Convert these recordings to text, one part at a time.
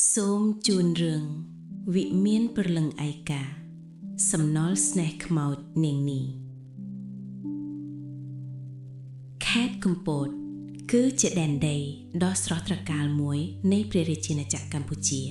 សូមជូនរឿងវិមានព្រលឹងឯកាសំណល់ស្នេហ៍ខ្មោចនាងនីខេត្តកំពតគឺជាដែនដីដ៏ស្រស់ត្រកាលមួយនៃព្រះរាជាណាចក្រកម្ពុជា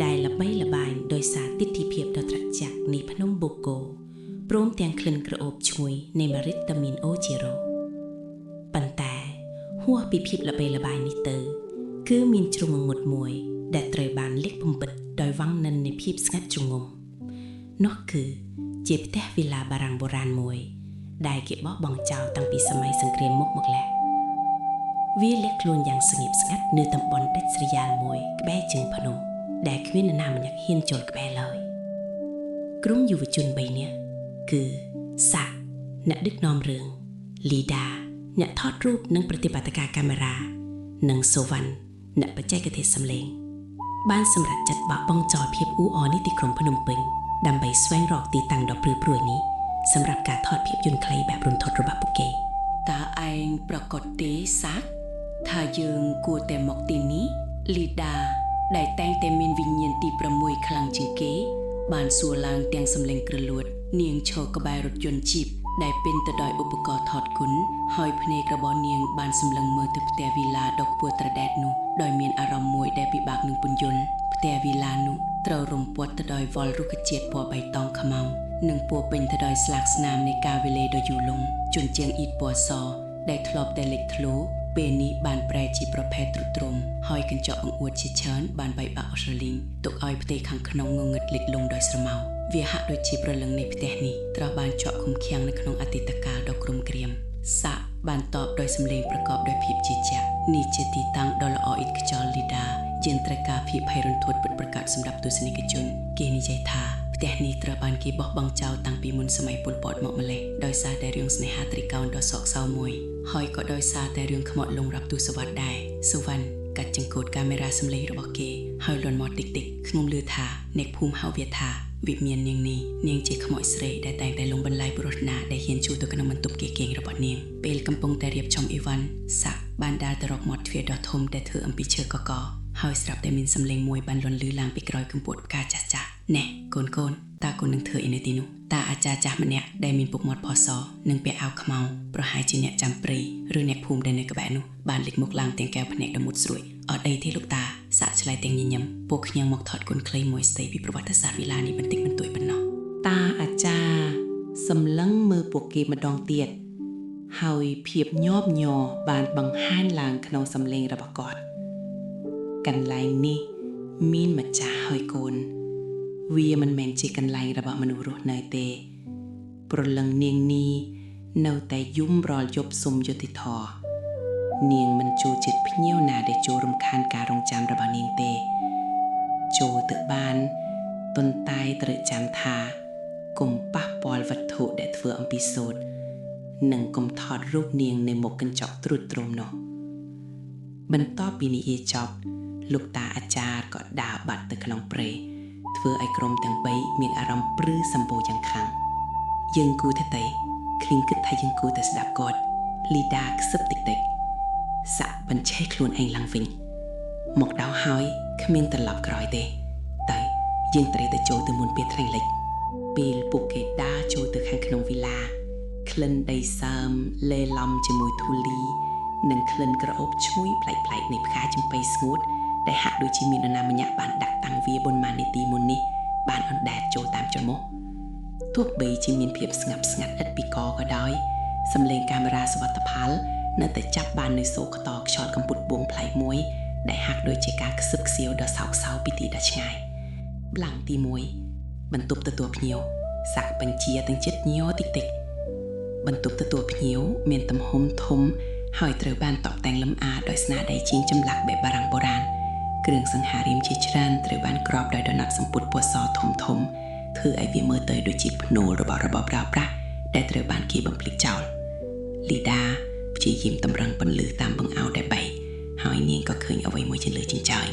ដែលល្បីល្បាញដោយសារទិដ្ឋិភាពដ៏ត្រជាក់នៃភ្នំបូកគោព្រមទាំងក្លិនក្រអូបឈ្ងុយនៃម្រេចតាមីនអូជីរ៉ូប៉ុន្តែហួសពីភាពល្បីល្បាញនេះទៅគឺមានជ្រុងងងឹតមួយដែលត្រូវបានលាក់បំពិតដោយវង្កនិននៃភាពស្ងាត់ជ្រងំនោះគឺជាផ្ទះវីឡាបារាំងបុរាណមួយដែលគេបោះបង់ចោលតាំងពីសម័យសង្គ្រាមមកលះវាលាក់ខ្លួនយ៉ាងស្ងៀមស្ងាត់នៅតំបន់ដាច់ស្រយាលមួយក្បែរជើងភ្នំដែលគ្មាននរណាម្នាក់ហ៊ានចូលក្បែរឡើយក្រុមយុវជន3នាក់គឺសាក់អ្នកដឹកនាំរឿងលីដាអ្នកថតរូបនិងប្រតិបត្តិការកាមេរ៉ានិងសូវ៉ាន់អ្នកបច្ចេកទេសសំឡេងបានសម្រេចចិត្តបោះបង់ចោលភាពអ៊ូអរនៃទីក្រុងភ្នំពេញដើម្បីស្វែងរកទីតាំងដ៏ព្រឺព្រួយនេះសម្រាប់ការថតភាពយន្តខ្លីបែបរន្ធត់របស់ពួកគេតើឯងប្រកាសទេសាក់ថាយើងគួរតែមកទីនេះលីដាដែលតែងតែមានវិញ្ញាណទី6ខ្លាំងជាងគេបានសួរឡើងទាំងសំឡេងក្រលួតនាងឈរក្បែររថយន្តជីបដែលពេញទៅដោយឧបករណ៍ថតគុណហើយភ្នែករបស់នាងបានសម្លឹងមើលទៅផ្ទះវីឡាដ៏ខ្ពស់ត្រដែតនោះដោយមានអារម្មណ៍មួយដែលពិបាកនឹងពន្យល់ផ្ទះវីឡានោះត្រូវរំពាត់ទៅដោយវល្លិរុក្ខជាតិពណ៌បៃតងខ្មៅនិងពោរពេញទៅដោយស្លាកស្នាមនៃការវេលាដ៏យូរលង់ជញ្ជាំងអ៊ីតពណ៌សដែលធ្លាប់តែលេចធ្លោពេលនេះបានប្រែជាប្រភេទទ្រុឌទ្រោមហើយកញ្ចក់បង្អួតជាច្រើនបានបែកបាក់អូស្ត្រាលីទុកឲ្យផ្ទៃខាងក្នុងងងឹតលិចលង់ដោយស្រមោលវាហាក់ដូចជាព្រលឹងនៃផ្ទះនេះត្រូវបានជាប់ឃុំឃាំងនៅក្នុងអតីតកាលដ៏គ្រំក្រៀមសាក់បានតបដោយសម្លេងប្រកបដោយភាពជឿជាក់នេះជាទីតាំងដ៏ល្អឥតខ្ចោះលីដាយើងត្រូវការភាពភ័យរន្ធត់ពិតប្រាកដសម្រាប់ទស្សនិកជនគេនិយាយថាផ្ទះនេះត្រូវបានគេបោះបង់ចោលតាំងពីមុនសម័យប៉ុលពតមកម្លេះដោយសារតែរឿងស្នេហាត្រីកោណដ៏សោកសៅមួយហើយក៏ដោយសារតែរឿងខ្មោចលងរាប់ទសវត្សរ៍ដែរសុវណ្ណកាត់ចង្កូតកាមេរ៉ាសម្លេងរបស់គេហើយលន់មកតិចខ្ញុំលឺថាអ្នកភូមិហៅវាថាវិមាននាងនេះនាងជាខ្មោចស្រីដែលតែងតែលងបន្លាយបុរសណាដែលហ៊ានចូលទៅក្នុងបន្ទប់គេងរបស់នាងពេលកំពុងតែរៀបចំអីវ៉ាន់សាក់បានដើរទៅរកមាត់ទ្វារដ៏ធំដែលធ្វើអំពីឈើកកហើយស្រាប់តែមានសំឡេងមួយបានលាន់ឮឡើងពីក្រោយកំពតផ្កាចាស់ចាស់ណែកូនតើកូននឹងធ្វើអីនៅទីនោះតើអាចារ្យចាស់ម្នាក់ដែលមានពុកមាត់ផសនិងពាក់អាវខ្មៅប្រហែលជាអ្នកចាំព្រៃឬអ្នកភូមិដែលនៅក្បែរនោះបានលេចមុខឡើងទាំងកែវភ្នែកដ៏មុតស្រួយអត់អីទេលោកតាសាក់ឆ្លើយទាំងញញឹមពួកខ្ញុំមកថតគុណខ្លីមួយស្ដីពីប្រវត្តិសាស្ត្រវិឡានេះបន្តិចបន្តួចប៉ុណ្ណោះតាអាចារ្យសម្លឹងមើលពួកគេម្ដងទៀតហើយភាពញាប់ញ័របានបង្ហាញឡើងក្នុងសំឡេងរបស់គាត់កន្លែងនេះមានម្ចាស់ហើយកូនវាមិនមែនជាកន្លែងរបស់មនុស្សរស់នៅទេព្រលឹងនាងនេះនៅតែយំរាល់យប់សុំយុត្តិធម៌នាងមិនចូលចិត្តភ្ញៀវណាដែលចូលរំខានការរងចាំរបស់នាងទេចូលទៅបានប៉ុន្តែត្រូវចាំថាកុំប៉ះពាល់វត្ថុដែលធ្វើអំពីសូត្រនិងកុំថតរូបនាងនៅមុខកញ្ចក់ទ្រុឌទ្រោមនោះបន្ទាប់ពីនិយាយចប់លោកតាអាចារ្យក៏ដើរបាត់ទៅក្នុងព្រៃធ្វើឲ្យក្រុមទាំង3មានអារម្មណ៍ព្រឺសម្បូរយ៉ាងខ្លាំងយើងគូតែឃ្លីងគិតថាយើងគូតែស្ដាប់គាត់លីដាខ្សឹបតិចសាក់បញ្ឆេះខ្លួនឯងឡើងវិញមកដល់ហើយគ្មានត្រឡប់ក្រោយទេតែយើងត្រូវទៅចូលទៅមុនពេលថ្ងៃលិចពេលពួកគេដើរចូលទៅខាងក្នុងវីឡាក្លិនដីសើមលេឡំជាមួយធូលីនិងក្លិនក្រអូបឈ្ងុយប្លែកៗនៃផ្កាចំប៉ីស្ងួតដែលហាក់ដូចជាមាននរណាម្នាក់បានដាក់តាំងវាប៉ុន្មាននាទីមុននេះបានអណ្ដែតចូលតាមច្រមុះទោះបីជាមានភាពស្ងាត់ឥតពីកក៏ដោយសំឡេងកាមេរ៉ាសុវត្ថិផលនៅតែចាប់បាននៅសូរខ្ទខ្យល់កំពុតបងប្លែកមួយដែលហាក់ដូចជាការខ្សឹបខ្សៀវដ៏សោកសៅពីទីដ៏ឆ្ងាយប្លង់ទី1បន្ទប់ទទួលភ្ញៀវសាក់បញ្ជាទាំងចិត្តញ័រតិចបន្ទប់ទទួលភ្ញៀវមានទំហំធំហើយត្រូវបានតុបតែងលម្អដោយស្នាដៃជាងចម្លាក់បែបបារាំងបុរាណគ្រឿងសង្ហារិមជាច្រើនត្រូវបានគ្របដោយដំណាប់សំពត់ពណ៌សធំធ្វើឲ្យវាមើលទៅដូចជាភ្នូររបស់របបប្រើប្រាស់ដែលត្រូវបានគេបំភ្លេចចោលលីដាព្យាយាមតម្រឹងពន្លឺតាមបង្អោតដែលបែកហើយនាងក៏ឃើញអ្វីមួយជាលើចិញ្ចើម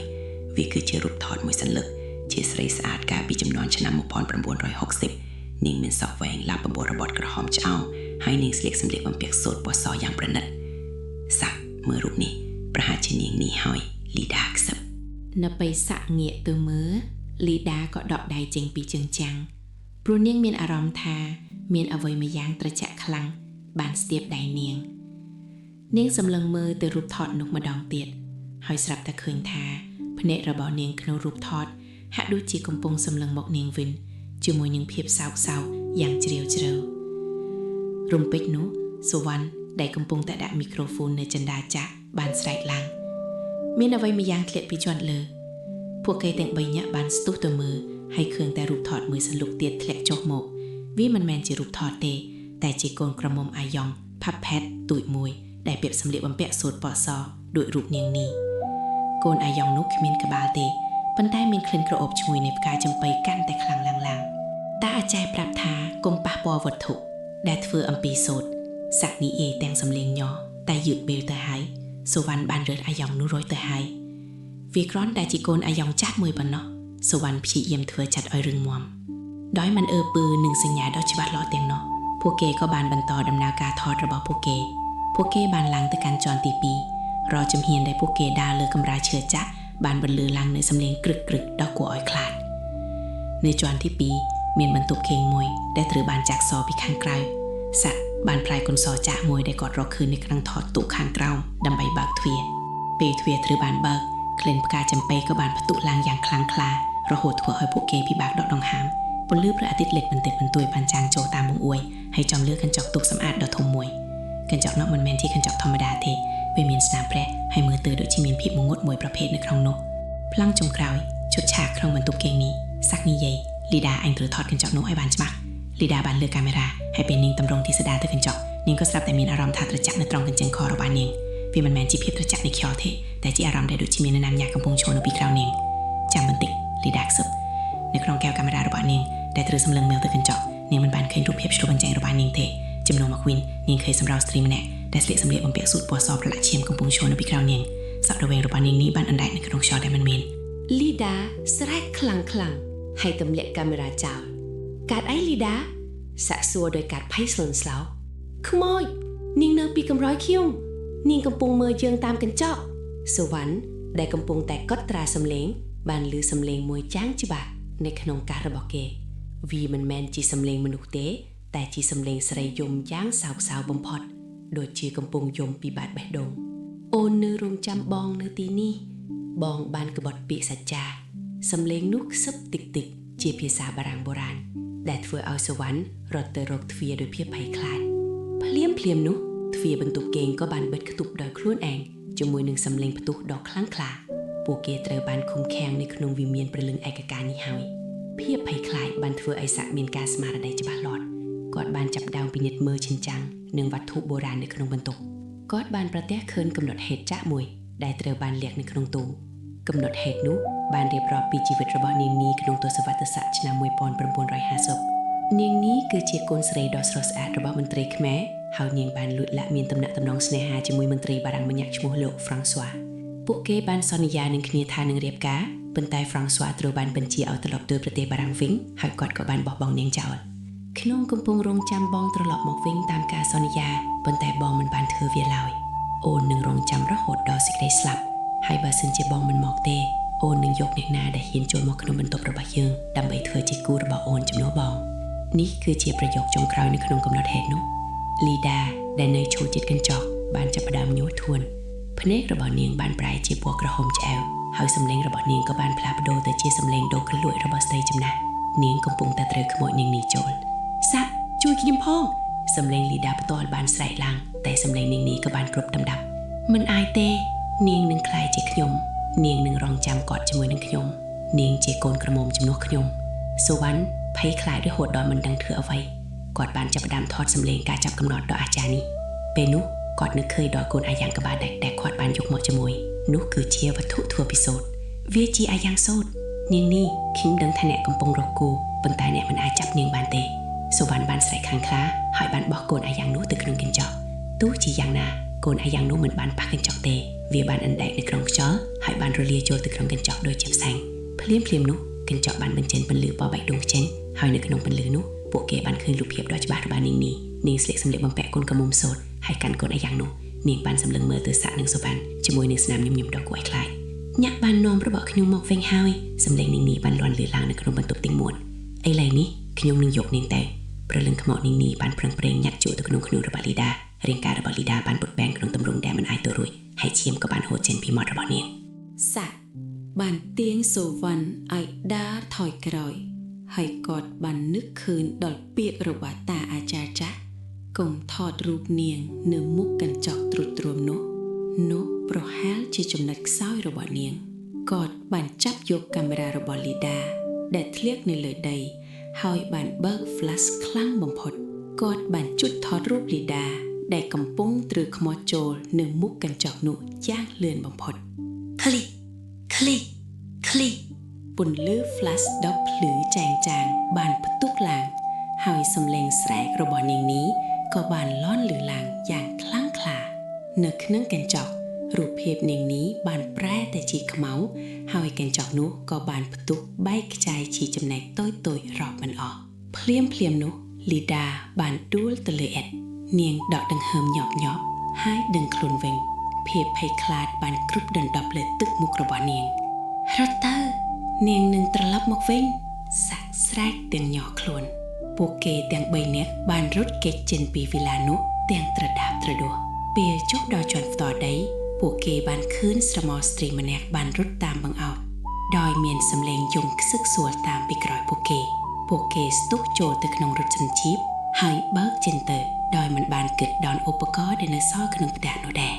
វាគឺជារូបថតមួយសន្លឹកជាស្រីស្អាតកាលពីចំនួនឆ្នាំ1960នាងមានសក់វែងឡាប់បបោរបត់ក្រហមឆ្អោងហើយនាងស្លៀកសម្លៀកបំពាក់សូត្រពណ៌សយ៉ាងប្រណិតសាក់មើលរូបនេះប្រហែលជានាងនេះហើយលីដាខ្សឹប នៅពេលសាក់ងាកទៅមើលលីដាក៏ដកដៃចេញពីជើងចាំងព្រោះនាងមានអារម្មណ៍ថាមានអ្វីមួយយ៉ាងត្រជាក់ខ្លាំងបានស្ទាបដៃនាងសម្លឹងមើលទៅរូបថតនោះម្ដងទៀតហើយស្រាប់តែឃើញថាភ្នែករបស់នាងក្នុងរូបថតហាក់ដូចជាកំពុងសម្លឹងមកនាងវិញជាមួយនឹងភាពសោកសៅយ៉ាងជ្រាលជ្រៅរំពេចនោះសុវណ្ណដែលកំពុងតែដាក់មីក្រូហ្វូននៅចិន្តាចាស់បានស្រែកឡើងមានអ្វីមួយយ៉ាងធ្លាក់ពីជាន់លើពួកគេទាំង3នាក់បានស្ទុះទៅមើលហើយឃើញតែរូបថតមួយសន្លុកទៀតធ្លាក់ចុះមកវាមិនមែនជារូបថតទេតែជាកូនក្រមុំអាយ៉ងផាប់ផេតទូចមួយដែលពាក់សម្លៀកបំពាក់សូត្រពណ៌សដូចរូបនាងនេះកូនអាយ៉ងនោះគ្មានក្បាលទេប៉ុន្តែមានក្លិនក្រអូបឈ្ងុយនៃផ្កាចំប៉ីកាន់តែខ្លាំងឡើងតាអាចារ្យប្រាប់ថាកុំប៉ះពាល់វត្ថុដែលធ្វើអំពីសូត្រសាក់និយាយទាំងសំឡេងញ័រតែយឺតបៀលទៅហើយសុវណ្ណបានរើសអាយ៉ងនោះរយទៅហើយវាគ្រាន់តែជាកូនអាយ៉ងចាស់មួយប៉ុណ្ណោះសុវណ្ណព្យាយាមធ្វើចាត់ឲ្យរឹងមាំដោយមិនអើពើនឹងសញ្ញាដ៏ច្បាស់លាស់ទាំងនោះពួកគេក៏បានបន្តដំណើរការថតរបស់ពួកគេបានឡើងទៅកាន់ជាន់ទី2រកជំហានដែលពួកគេដើរលើកម្រាលឈើចាស់បានបន្លឺឡើងនៅសំឡេងក្រឹកដ៏គួរឲ្យខ្លាចនៅជាន់ទី2មានបន្ទប់ខេងមួយដែលត្រូវបានចាក់សពីខាងក្រៅសាក់បានផ្លាយកន្សោចាស់មួយដែលគាត់រកឃើញនៅក្នុងថតទូខាងក្រោមដើម្បីបើកទ្វារពេលទ្វារត្រូវបានបើកក្លិនផ្កាចំប៉ីក៏បានផ្ទុះឡើងយ៉ាងខ្លាំងក្លារហូតធ្វើឲ្យពួកគេពិបាកដកដង្ហើមពន្លឺព្រះអាទិត្យលិចបន្តិចបន្តួចបានចាំងចូលតាមបង្អួយហើយចំលើកញ្ចក់ទូកសម្អាតដ៏ធំមួយកញ្ចក់នោះមិនមែនជាកញ្ចក់ធម្មតាទេវាមានស្នាមព្រះហើយមើលទៅដូចជាមានភាពងងឹតមួយប្រភេទនៅក្នុងនោះប្លង់ចុងក្រោយឈុតឆាកក្នុងបន្ទប់គេងនេះសាក់និយាយលីដាអញត្រូវថតកញ្ចក់នោះឲ្យបានច្បាស់លីដាបានលើកកាមេរ៉ាហើយពេលនាងតម្រង់ទីស្ដារទៅកញ្ចក់នាងក៏ស្រាប់តែមានអារម្មណ៍ថាត្រជាក់នៅត្រង់កញ្ចឹងខរបស់នាងវាមិនមែនជាភាពត្រជាក់នៃខ្យល់ទេតែជាអារម្មណ៍ដែលដូចជាមាននរណាម្នាក់កំពុងឈរនៅពីក្រោយនាងចាំបន្តិចលីដាខ្សឹបនៅក្នុងកែវកាមេរ៉ារបស់នាងដែលត្រូវសម្លឹងមើលទៅកញ្ចក់នាងមិនបានឃើញរូបភាពឆ្លុះបញ្ចាំងរបស់នាងទេជំនួសមកវិញនាងឃើញសម្រស់ស្ត្រីម្នាក់ដែលស្លៀកសម្លៀកបំពាក់ស៊ុតពណ៌សប្រឡាក់ឈាមកំពុងឈរនៅពីក្រោយនាងសក់រវែងរបស់នាងនេះបានអណ្ដែតនៅក្នុងខ្យល់ដែលមិនមានលីដាស្រែកខ្លាំងហើយទម្លាក់កាមេរ៉ាចោលកាត់អីលីដាសាក់សួរដោយកាត់ភ័យស្លន់ស្លោខ្មោចនាងនៅពីកំរោយខ្ញុំនាងកំពុងមើលយើងតាមកញ្ចក់សុវណ្ណដែលកំពុងតែកត់ត្រាសំឡេងបានឮសំឡេងមួយចាំងច្បាស់នៅក្នុងកាសរបស់គេវាមិនមែនជាសំឡេងមនុស្សទេតែជាសំឡេងស្រីយំយ៉ាងសោកសៅបំផុតដូចជាកំពុងយំពីបាតបេះដូងអូននៅរងចាំបងនៅទីនេះបងបានក្បត់ពាក្យសច្ចាសំឡេងនោះខ្សឹបតិចជាភាសាបារាំងបុរាណដែលធ្វើឲ្យសុវណ្ណរត់ទៅរកទ្វារដោយភាពភ័យខ្លាចភ្លាមនោះទ្វារបន្ទប់គេងក៏បានបិទខ្ទប់ដោយខ្លួនឯងជាមួយនឹងសំឡេងផ្ទុះដ៏ខ្លាំងក្លាពួកគេត្រូវបានឃុំឃាំងនៅក្នុងវិមានព្រលឹងឯកការនេះហើយភាពភ័យខ្លាចបានធ្វើឲ្យសាក់មានការស្មារតីច្បាស់លាស់គាត់បានចាប់ផ្ដើមពិនិត្យមើលឈិនចាំងនិងវត្ថុបុរាណនៅក្នុងបន្ទប់គាត់បានប្រទះឃើញកំណត់ហេតុចាក់មួយដែលត្រូវបានលាក់នៅក្នុងទូកំណត់ហេតុនោះបានរៀបរាប់ពីជីវិតរបស់នាងនីក្នុងទសវត្សរ៍ឆ្នាំ1950នាងនីគឺជាកូនស្រីដ៏ស្រស់ស្អាតរបស់មន្ត្រីខ្មែរហើយនាងបានលួចលាក់មានទំនាក់ទំនងស្នេហាជាមួយមន្ត្រីបារាំងម្នាក់ឈ្មោះលោកហ្វ្រង់ស្វាពួកគេបានសន្យានឹងគ្នាថានឹងរៀបការប៉ុន្តែហ្វ្រង់ស្វាត្រូវបានបញ្ជាឲ្យត្រឡប់ទៅប្រទេសបារាំងវិញហើយគាត់ក៏បានបោះបង់នាងចោលខ្ញុំកំពុងរងចាំបងត្រឡប់មកវិញតាមការសន្យាប៉ុន្តែបងមិនបានធ្វើវាឡើយអូននឹងរងចាំរហូតដល់សេចក្តីស្លាប់ហើយបើសិនជាបងមិនមកទេអូននឹងយកអ្នកណាដែលហ៊ានចូលមកក្នុងបន្ទប់របស់យើងដើម្បីធ្វើជាគូរបស់អូនជំនួសបងនេះគឺជាប្រយោគចុងក្រោយនៅក្នុងកំណត់ហេតុនោះលីដាដែលនៅឈរជិតកញ្ចក់បានចាប់ផ្ដើមញ័រធួនភ្នែករបស់នាងបានប្រែជាពណ៌ក្រហមឆ្អែវហើយសំឡេងរបស់នាងក៏បានផ្លាស់ប្ដូរទៅជាសំឡេងដ៏គ្រលួចរបស់ស្ត្រីចំណាស់នាងកំពុងតែត្រូវខ្មោចនាងនេះចូលសាក់ជួយខ្ញុំផងសំឡេងលីដាផ្ទាល់បានស្រែកឡើងតែសំឡេងនាងនេះក៏បានគ្រប់ដណ្ដប់មិនអាចទេនាងនឹងក្លាយជាខ្ញុំនាងនឹងរងចាំគាត់ជាមួយនឹងខ្ញុំនាងជាកូនក្រមុំជំនួសខ្ញុំសុវណ្ណភ័យខ្លាចរហូតដល់មិនដឹងធ្វើអ្វីគាត់បានចាប់ផ្ដើមថតសំឡេងការចាប់កំណត់ដ៏អាចារ្យនេះពេលនោះគាត់នឹកឃើញដល់កូនអាយ៉ាងក្បាលដែលគាត់បានយកមកជាមួយនោះគឺជាវត្ថុធ្វើពីសូត្រវាជាអាយ៉ាងសូត្រនាងនេះខ្ញុំដឹងថាអ្នកកំពុងរកគូប៉ុន្តែអ្នកមិនអាចចាប់នាងបានទេសុវណ្ណបានស្រែកខាងខ្លាហើយបានបោះកូនអាយ៉ាងនោះទៅក្នុងកញ្ចក់ទោះជាយ៉ាងណាកូនអាយ៉ាងនោះមិនបានប៉ះកញ្ចក់ទេវាបានអណ្ដែតនៅក្នុងខ្យល់ហើយបានរលាយចូលទៅក្នុងកញ្ចក់ដោយជាផ្សែងភ្លាមនោះកញ្ចក់បានបញ្ចេញពន្លឺពណ៌បៃតងចេញហើយនៅក្នុងពន្លឺនោះពួកគេបានឃើញរូបភាពដ៏ច្បាស់របស់នាងស្លៀកសម្លៀកបំពាក់កូនក្រមុំសូត្រហើយកាន់កូនអាយ៉ាងនោះនាងបានសម្លឹងមើលទៅសាក់នឹងសុវណ្ណជាមួយនឹងស្នាមញញឹមដ៏គួរឲ្យខ្លាច ញាក់បាននាំរបស់ខ្ញុំមកវិញហើយសម្លេងនាងនីបានលាន់លឺឡើងនៅក្នុងបន្ទប់ទាំងមូលឥឡូវនេះខ្ញុំនឹងយកនាងទៅព្រលឹងខ្មោចនាងនីបានប្រឹងប្រែងញាក់ជួទៅក្នុងខ្លួនរបស់លីដារាងកាយរបស់លីដាបានពុតបែនក្នុងទម្រង់ដែលមិនអាចទៅរួចហើយឈាមក៏បានហូរចេញពីមាត់របស់នាងសាក់បានទៀងសូវ៉ាន់ឲ្យដើរថយក្រោយហើយគាត់បាននឹកឃើញដល់ពាក្យរបស់តាអាចារ្យចាស់កុំថតរូបនាងនៅមុខកញ្ចក់ទ្រុឌទ្រោមនោះប្រហែលជាចំណុចខ្សោយរបស់នាងគាត់បានចាប់យកកាមេរ៉ារបស់លីដាដែលធ្លាក់នៅលើដីហើយបានបើក flash ខ្លាំងបំផុតគាត់បានជូតថតរូបលីដាដែលកំពុងទ្រឺខ្មោចចូលនៅមុខកញ្ចក់នោះយ៉ាងលឿនបំផុតคលីពន្លឺ flash ដប់ភ្លឺចែងចាងបានផ្ទុះឡើងហើយសំឡេងស្រែករបស់នាងនេះក៏បានលាន់លឺឡើងយ៉ាងខ្លាំងក្លានៅក្នុងកញ្ចក់រូបភាពនាងនេះបានប្រែទៅជាខ្មៅហើយកញ្ចក់នោះក៏បានផ្ទុះបែកខ្ចាយជាចំណែកតូចៗរាប់មិនអស់ភ្លាមនោះលីដាបានដួលទៅលើអេតនាងដកដង្ហើមញាប់ហើយដឹងខ្លួនវិញភាពភ័យខ្លាចបានគ្រប់ដណ្ដប់លើទឹកមុខរបស់នាងរត់ទៅនាងនឹងត្រឡប់មកវិញសាក់ស្រែកទាំងញ័រខ្លួនពួកគេទាំង3នាក់បានរត់គេចចេញពីវីឡានោះទាំងត្រដាបត្រដួសពេលចុះដល់ជាន់ផ្ទាល់ដីពួកគេបានឃើញស្រមោលស្ត្រីម្នាក់បានរត់តាមបង្អោតដោយមានសម្លេងយំខ្សឹកខ្សួលតាមពីក្រោយពួកគេស្ទុះចូលទៅក្នុងរថជញ្ជីពហើយបើកចេញទៅដោយមិនបានគិតដល់ឧបករណ៍ដែលនៅសល់ក្នុងផ្ទះនោះដែរ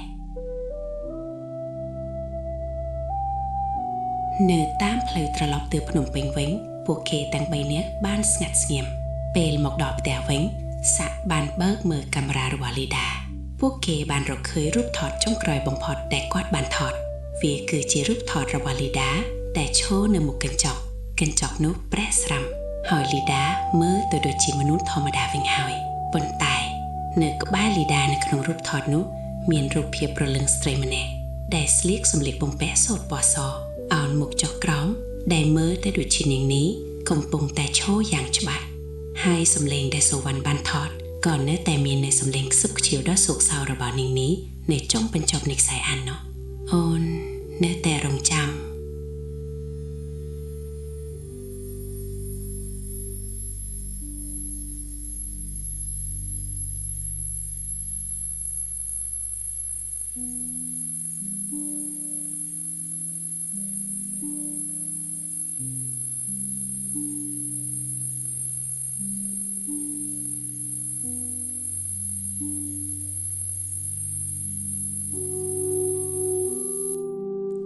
នៅតាមផ្លូវត្រឡប់ទៅភ្នំពេញវិញពួកគេទាំង3នាក់បានស្ងាត់ស្ងៀមពេលមកដល់ផ្ទះវិញសាក់បានបើកមើលកាមេរ៉ារបស់លីដាពួកគេបានរកឃើញរូបថតចុងក្រោយបំផុតដែលគាត់បានថតវាគឺជារូបថតរបស់លីដាដែលឈរនៅមុខកញ្ចក់នោះប្រេះស្រាំហើយលីដាមើលទៅដូចជាមនុស្សធម្មតាវិញហើយប៉ុន្តែនៅក្បែរលីដានៅក្នុងរូបថតនោះមានរូបភាពប្រលឹងស្ត្រីម្នាក់ដែលស្លៀកសម្លៀកបំពាក់សូត្រពណ៌សអោនមុខចុះក្រោមដែលមើលទៅដូចជានាងនេះកំពុងតែឈរយ៉ាងច្បាស់ហើយសម្លេងដែលសូវ៉ាន់បានថតក៏នៅតែមាននៅសម្លេងខ្សឹបខ្ជិលដ៏សោកសៅរបស់នាងនេះនៅចុងបញ្ចប់នៃខ្សែអាននោះអូននៅតែរងចាំ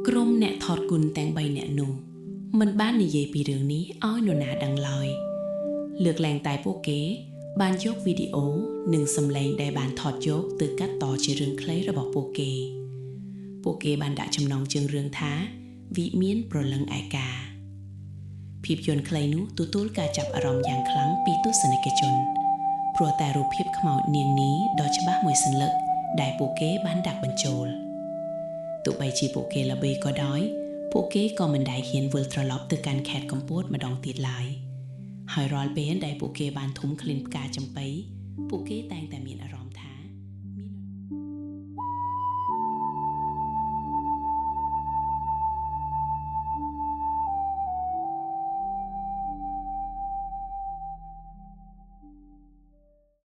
ក្រុមអ្នកថតគុណទាំង3នាក់នោះមិនបាននិយាយពីរឿងនេះឲ្យនរណាដឹងឡើយលើកឡើងតែពួកគេបានយកវីដេអូនិងសំឡេងដែលបានថតយកទៅកាត់តជារឿងខ្លីរបស់ពួកគេបានដាក់ចំណងជើងរឿងថាវិមានប្រលឹងឯកាភាពយន្តខ្លីនោះទទួលការចាប់អារម្មណ៍យ៉ាងខ្លាំងពីទស្សនិកជនព្រោះតែរូបភាពខ្មោចនាងនេះដ៏ច្បាស់មួយសន្លឹកដែលពួកគេបានដាក់បញ្ចូលទោះបីជាពួកគេល្បីក៏ដោយពួកគេក៏មិនដែលហ៊ានវិលត្រឡប់ទៅកាន់ខេត្តកំពតម្ដងទៀតឡើយហើយរាល់ពេលដែលពួកគេបានធុំក្លិនផ្កាចំប៉ីពួកគេតែងតែមានអារម្មណ៍ថា